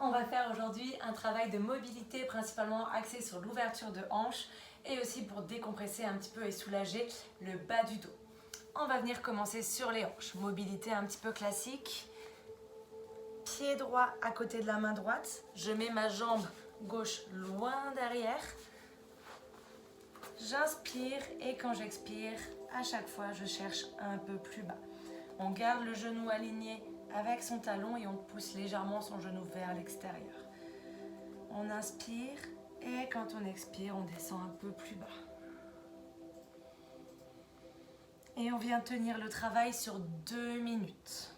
On va faire aujourd'hui un travail de mobilité principalement axé sur l'ouverture de hanches et aussi pour décompresser un petit peu et soulager le bas du dos. On va venir commencer sur les hanches. Mobilité un petit peu classique. Pied droit à côté de la main droite. Je mets ma jambe gauche loin derrière. J'inspire et quand j'expire, à chaque fois je cherche un peu plus bas. On garde le genou aligné avec son talon et on pousse légèrement son genou vers l'extérieur. On inspire et quand on expire, on descend un peu plus bas. Et on vient tenir le travail sur 2 minutes.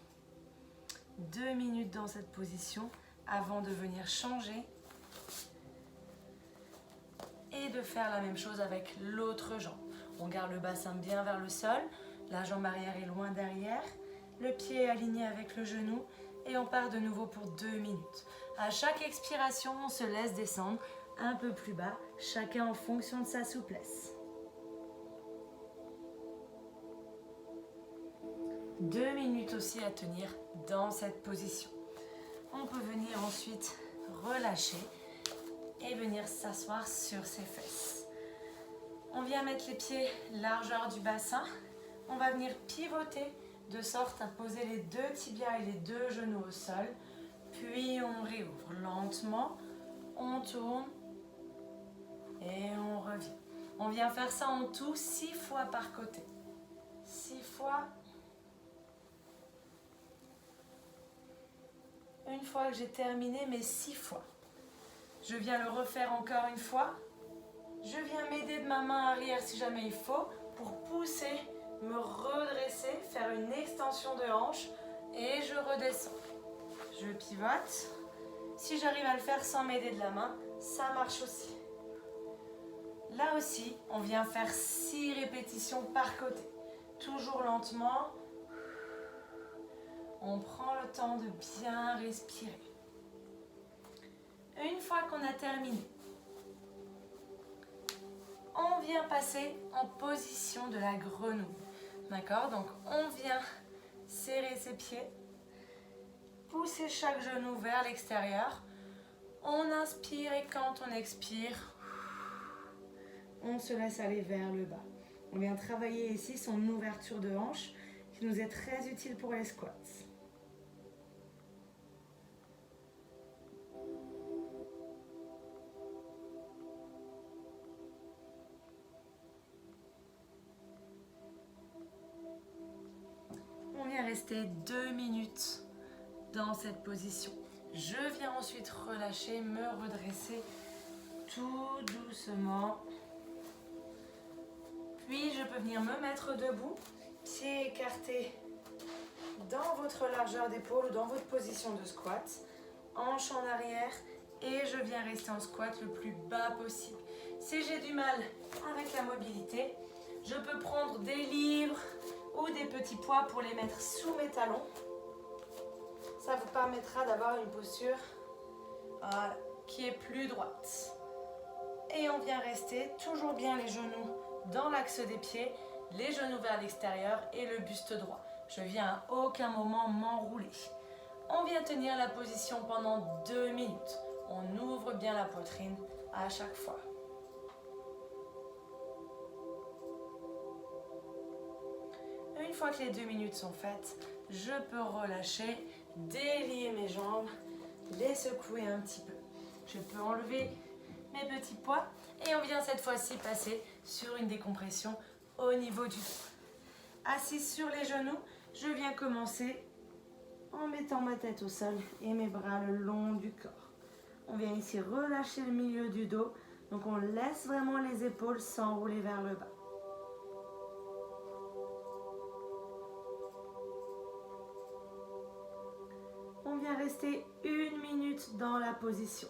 2 minutes dans cette position avant de venir changer et de faire la même chose avec l'autre jambe. On garde le bassin bien vers le sol, la jambe arrière est loin derrière, le pied est aligné avec le genou et on part de nouveau pour 2 minutes. À chaque expiration, on se laisse descendre un peu plus bas, chacun en fonction de sa souplesse. 2 minutes aussi à tenir dans cette position. On peut venir ensuite relâcher et venir s'asseoir sur ses fesses. On vient mettre les pieds largeur du bassin. On va venir pivoter de sorte à poser les 2 tibias et les 2 genoux au sol. Puis on réouvre lentement, on tourne et on revient. On vient faire ça en tout 6 fois par côté. 6 fois. Une fois que j'ai terminé mes 6 fois, je viens le refaire encore une fois. Je viens m'aider de ma main arrière si jamais il faut pour pousser, me redresser, faire une extension de hanche et je redescends. Je pivote. Si j'arrive à le faire sans m'aider de la main, ça marche aussi. Là aussi, on vient faire 6 répétitions par côté. Toujours lentement. On prend le temps de bien respirer. Une fois qu'on a terminé, on vient passer en position de la grenouille. D'accord? Donc on vient serrer ses pieds, pousser chaque genou vers l'extérieur. On inspire et quand on expire, on se laisse aller vers le bas. On vient travailler ici son ouverture de hanche qui nous est très utile pour les squats. On vient rester 2 minutes dans cette position. Je viens ensuite relâcher, me redresser tout doucement. Puis je peux venir me mettre debout, pieds écartés dans votre largeur d'épaule ou dans votre position de squat, hanche en arrière et je viens rester en squat le plus bas possible. Si j'ai du mal avec la mobilité, je peux prendre des livres ou des petits poids pour les mettre sous mes talons. Ça vous permettra d'avoir une posture qui est plus droite. Et on vient rester toujours bien les genoux dans l'axe des pieds, les genoux vers l'extérieur et le buste droit. Je viens à aucun moment m'enrouler. On vient tenir la position pendant 2 minutes. On ouvre bien la poitrine à chaque fois. Une fois que les 2 minutes sont faites, je peux relâcher, délier mes jambes, les secouer un petit peu. Je peux enlever mes petits poids et on vient cette fois-ci passer sur une décompression au niveau du dos. Assise sur les genoux, je viens commencer en mettant ma tête au sol et mes bras le long du corps. On vient ici relâcher le milieu du dos, donc on laisse vraiment les épaules s'enrouler vers le bas. On vient rester 1 minute dans la position.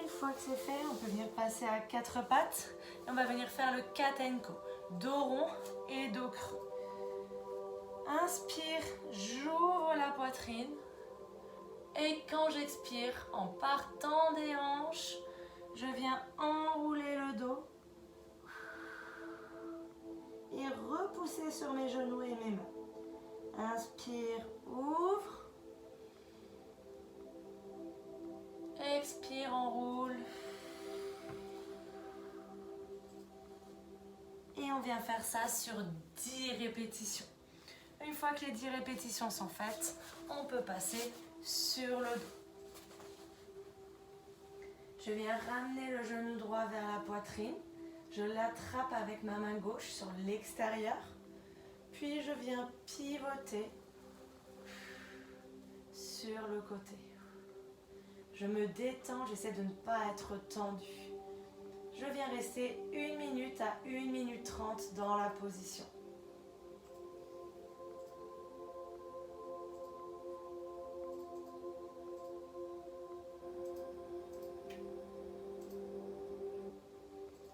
Une fois que c'est fait, on peut venir passer à 4 pattes et on va venir faire le cat and go, dos rond et dos creux. Inspire, j'ouvre la poitrine et quand j'expire, en partant des hanches, je viens enrouler le dos et repousser sur mes genoux et mes mains. Inspire, vient faire ça sur 10 répétitions. Une fois que les 10 répétitions sont faites, on peut passer sur le dos. Je viens ramener le genou droit vers la poitrine. Je l'attrape avec ma main gauche sur l'extérieur. Puis je viens pivoter sur le côté. Je me détends, j'essaie de ne pas être tendue. Je viens rester 1 minute à 1 minute 30 dans la position.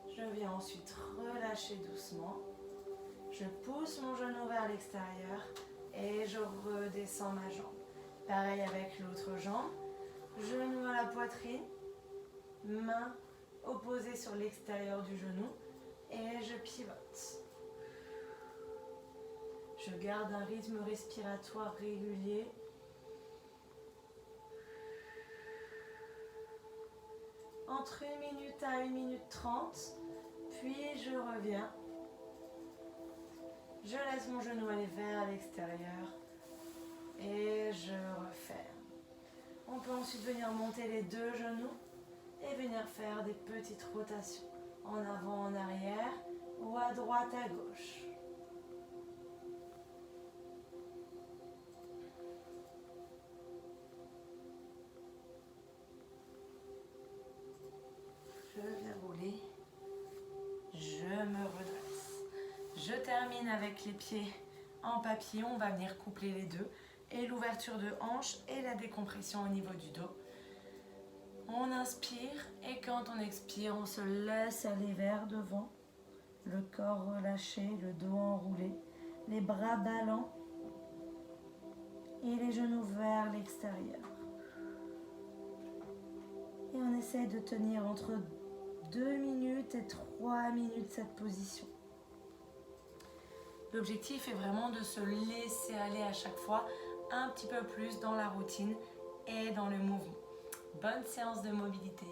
Je viens ensuite relâcher doucement. Je pousse mon genou vers l'extérieur et je redescends ma jambe. Pareil avec l'autre jambe. Genou à la poitrine, main opposée sur l'extérieur du genou et je pivote. Je garde un rythme respiratoire régulier. Entre 1 minute à 1 minute 30, puis je reviens. Je laisse mon genou aller vers l'extérieur et je referme. On peut ensuite venir monter les 2 genoux et venir faire des petites rotations en avant, en arrière ou à droite, à gauche. Je vais rouler. Je me redresse. Je termine avec les pieds en papillon. On va venir coupler les deux. Et l'ouverture de hanche et la décompression au niveau du dos. On inspire et quand on expire, on se laisse aller vers devant. Le corps relâché, le dos enroulé, les bras ballants et les genoux vers l'extérieur. Et on essaye de tenir entre 2 minutes et 3 minutes cette position. L'objectif est vraiment de se laisser aller à chaque fois un petit peu plus dans la routine et dans le mouvement. Bonne séance de mobilité.